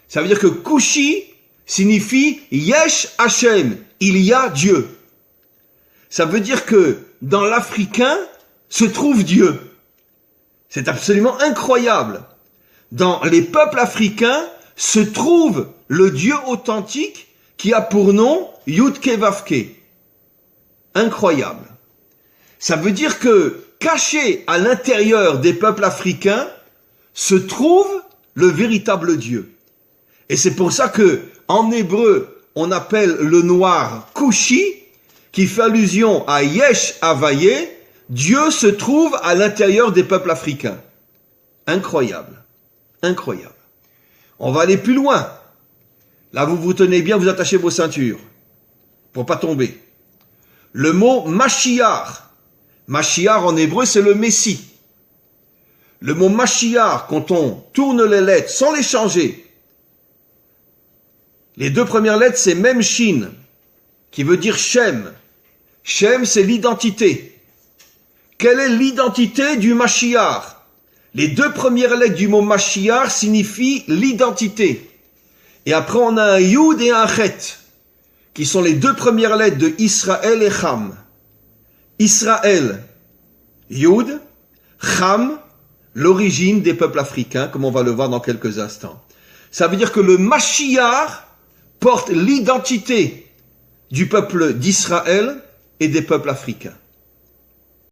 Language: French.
Ça veut dire que Kushi signifie Yesh Hashem, il y a Dieu. Ça veut dire que dans l'africain se trouve Dieu. C'est absolument incroyable. Dans les peuples africains se trouve le Dieu authentique qui a pour nom Yudke Vavke. Incroyable. Ça veut dire que caché à l'intérieur des peuples africains se trouve le véritable Dieu. Et c'est pour ça que en hébreu on appelle le noir Kushi, qui fait allusion à Yesh Havaye, Dieu se trouve à l'intérieur des peuples africains. Incroyable. Incroyable. On va aller plus loin. Là, vous vous tenez bien, vous attachez vos ceintures pour pas tomber. Le mot Mashiach. Mashiach en hébreu, c'est le Messie. Le mot Mashiach, quand on tourne les lettres sans les changer, les deux premières lettres, c'est Mem Shin, qui veut dire Shem. Shem, c'est l'identité. Quelle est l'identité du Mashiach? Les deux premières lettres du mot Mashiach signifient l'identité. Et après, on a un Yud et un Chet, qui sont les deux premières lettres de Israël et Cham. Israël, Yud, Cham, l'origine des peuples africains, comme on va le voir dans quelques instants. Ça veut dire que le Mashiach porte l'identité du peuple d'Israël et des peuples africains.